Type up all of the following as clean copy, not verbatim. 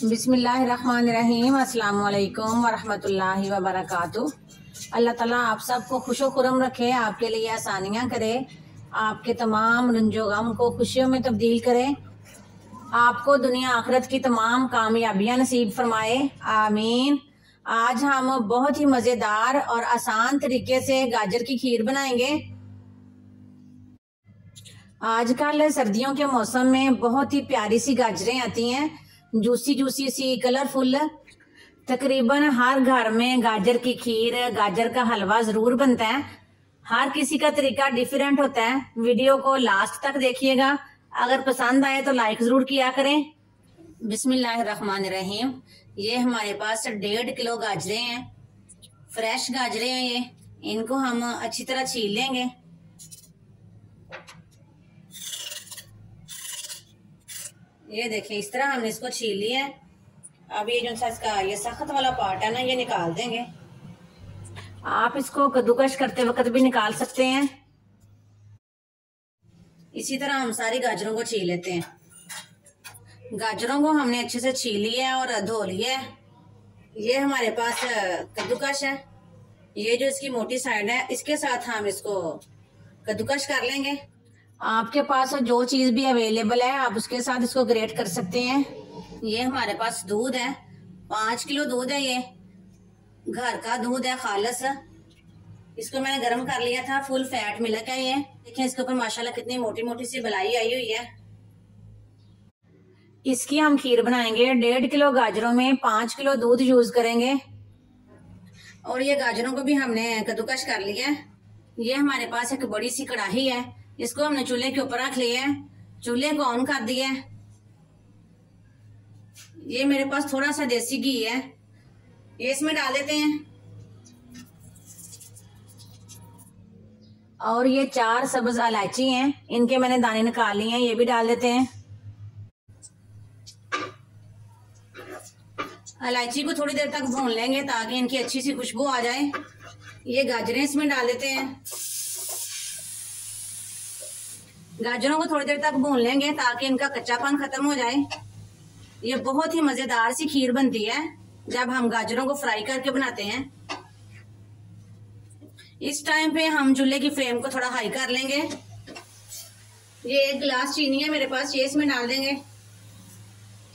बिस्मिल्लाहिर्रहमानिर्रहीम। अस्सलाम वालेकुम वरहमतुल्लाहि वबरकातुह। अल्लाह ताला आप सबको खुशो खुरम रखे, आपके लिए आसानियाँ करे, आपके तमाम रंजो गम को खुशियों में तब्दील करे, आपको दुनिया आखिरत की तमाम कामयाबियाँ नसीब फरमाए, आमीन। आज हम बहुत ही मज़ेदार और आसान तरीके से गाजर की खीर बनाएंगे। आजकल सर्दियों के मौसम में बहुत ही प्यारी सी गाजरें आती हैं, जूसी जूसी सी, कलरफुल। तकरीबन हर घर में गाजर की खीर, गाजर का हलवा ज़रूर बनता है। हर किसी का तरीका डिफरेंट होता है। वीडियो को लास्ट तक देखिएगा। अगर पसंद आए तो लाइक ज़रूर किया करें। बिस्मिल्लाहिर्रहमानिर्रहीम। ये हमारे पास 1.5 किलो गाजरें हैं, फ्रेश गाजरें हैं ये। इनको हम अच्छी तरह छील लेंगे। ये देखिए, इस तरह हमने इसको छील लिया है। अब ये जो सा इसका ये सख्त वाला पार्ट है ना, ये निकाल देंगे। आप इसको कद्दूकश करते वक्त भी निकाल सकते हैं। इसी तरह हम सारी गाजरों को छील लेते हैं। गाजरों को हमने अच्छे से छील लिया है और धो लिया है। ये हमारे पास कद्दूकश है। ये जो इसकी मोटी साइड है, इसके साथ हम इसको कद्दूकश कर लेंगे। आपके पास जो चीज़ भी अवेलेबल है, आप उसके साथ इसको ग्रेट कर सकते हैं। ये हमारे पास दूध है, 5 किलो दूध है। ये घर का दूध है, खालस। इसको मैंने गर्म कर लिया था, फुल फैट मिल्क है ये। देखिए इसके ऊपर माशाल्लाह कितनी मोटी मोटी सी बलाई आई हुई है। इसकी हम खीर बनाएंगे। 1.5 किलो गाजरों में 5 किलो दूध यूज करेंगे। और ये गाजरों को भी हमने कद्दूकश कर लिया है। ये हमारे पास एक बड़ी सी कढ़ाई है, इसको हमने चूल्हे के ऊपर रख लिया है। चूल्हे को ऑन कर दिया है। ये मेरे पास थोड़ा सा देसी घी है, ये इसमें डाल देते हैं। और ये 4 सब्ज इलायची हैं, इनके मैंने दाने निकाल लिए हैं, ये भी डाल देते हैं। इलायची को थोड़ी देर तक भून लेंगे ताकि इनकी अच्छी सी खुशबू आ जाए। ये गाजरें इसमें डाल देते हैं। गाजरों को थोड़ी देर तक भून लेंगे ताकि इनका कच्चापन खत्म हो जाए। ये बहुत ही मजेदार सी खीर बनती है जब हम गाजरों को फ्राई करके बनाते हैं। इस टाइम पे हम चूल्हे की फ्लेम को थोड़ा हाई कर लेंगे। ये 1 गिलास चीनी है मेरे पास, ये इसमें डाल देंगे।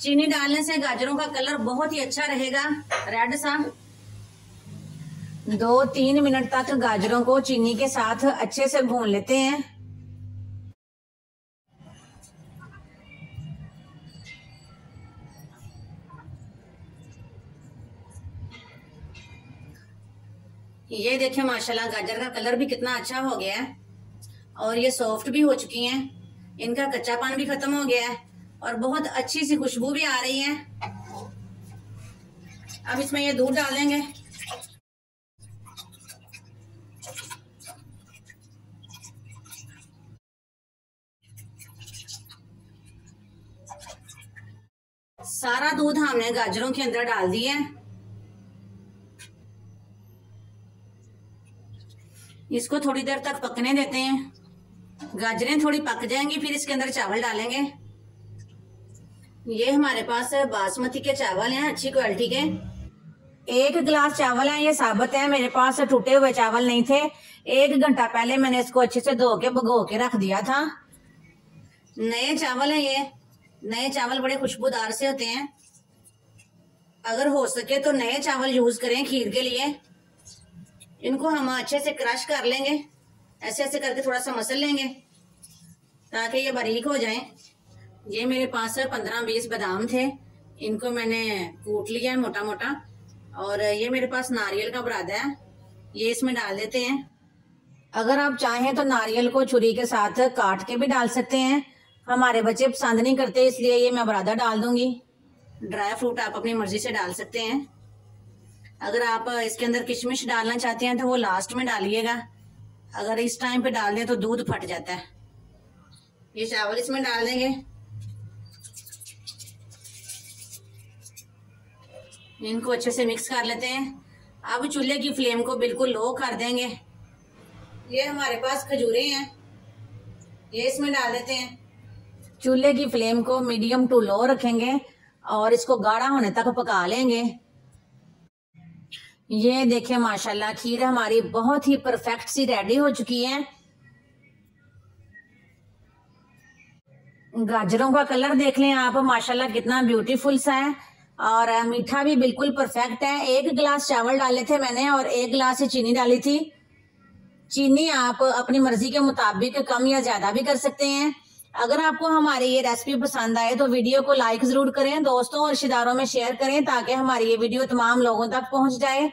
चीनी डालने से गाजरों का कलर बहुत ही अच्छा रहेगा, रेड सा। 2-3 मिनट तक गाजरों को चीनी के साथ अच्छे से भून लेते हैं। ये देखिए माशाल्लाह गाजर का कलर भी कितना अच्छा हो गया है और ये सॉफ्ट भी हो चुकी हैं। इनका कच्चापन भी खत्म हो गया है और बहुत अच्छी सी खुशबू भी आ रही है। अब इसमें ये दूध डाल देंगे। सारा दूध हमने गाजरों के अंदर डाल दिया है। इसको थोड़ी देर तक पकने देते हैं। गाजरें थोड़ी पक जाएंगी, फिर इसके अंदर चावल डालेंगे। ये हमारे पास बासमती के चावल हैं, अच्छी क्वालिटी के। 1 गिलास चावल हैं, ये साबुत है, मेरे पास टूटे हुए चावल नहीं थे। 1 घंटा पहले मैंने इसको अच्छे से धो के भिगो के रख दिया था। नए चावल हैं ये। नए चावल बड़े खुशबूदार से होते हैं। अगर हो सके तो नए चावल यूज करें खीर के लिए। इनको हम अच्छे से क्रश कर लेंगे, ऐसे ऐसे करके थोड़ा सा मसल लेंगे ताकि ये बारीक हो जाएं। ये मेरे पास 15-20 बादाम थे, इनको मैंने कूट लिया है मोटा मोटा। और ये मेरे पास नारियल का बुरादा है, ये इसमें डाल देते हैं। अगर आप चाहें तो नारियल को छुरी के साथ काट के भी डाल सकते हैं। हमारे बच्चे पसंद नहीं करते, इसलिए ये मैं बुरादा डाल दूंगी। ड्राई फ्रूट आप अपनी मर्जी से डाल सकते हैं। अगर आप इसके अंदर किशमिश डालना चाहते हैं तो वो लास्ट में डालिएगा। अगर इस टाइम पे डाल दें तो दूध फट जाता है। ये चावल इसमें डाल देंगे। इनको अच्छे से मिक्स कर लेते हैं। अब चूल्हे की फ्लेम को बिल्कुल लो कर देंगे। ये हमारे पास खजूरें हैं, ये इसमें डाल देते हैं। चूल्हे की फ्लेम को मीडियम टू लो रखेंगे और इसको गाढ़ा होने तक पका लेंगे। ये देखिए माशाल्लाह खीर हमारी बहुत ही परफेक्ट सी रेडी हो चुकी है। गाजरों का कलर देख लें आप, माशाल्लाह कितना ब्यूटीफुल सा है और मीठा भी बिल्कुल परफेक्ट है। 1 गिलास चावल डाले थे मैंने और 1 गिलास ही चीनी डाली थी। चीनी आप अपनी मर्जी के मुताबिक कम या ज्यादा भी कर सकते हैं। अगर आपको हमारी ये रेसिपी पसंद आए तो वीडियो को लाइक जरूर करें, दोस्तों और रिश्तेदारों में शेयर करें ताकि हमारी ये वीडियो तमाम लोगों तक पहुंच जाए।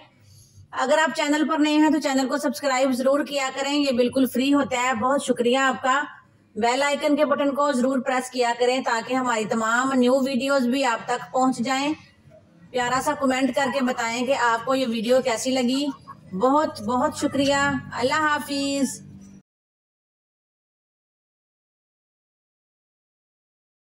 अगर आप चैनल पर नए हैं तो चैनल को सब्सक्राइब जरूर किया करें, ये बिल्कुल फ्री होता है। बहुत शुक्रिया आपका। बेल आइकन के बटन को जरूर प्रेस किया करें ताकि हमारी तमाम न्यू वीडियोस भी आप तक पहुंच जाएं। प्यारा सा कमेंट करके बताएं कि आपको ये वीडियो कैसी लगी। बहुत बहुत शुक्रिया। अल्लाह हाफिज।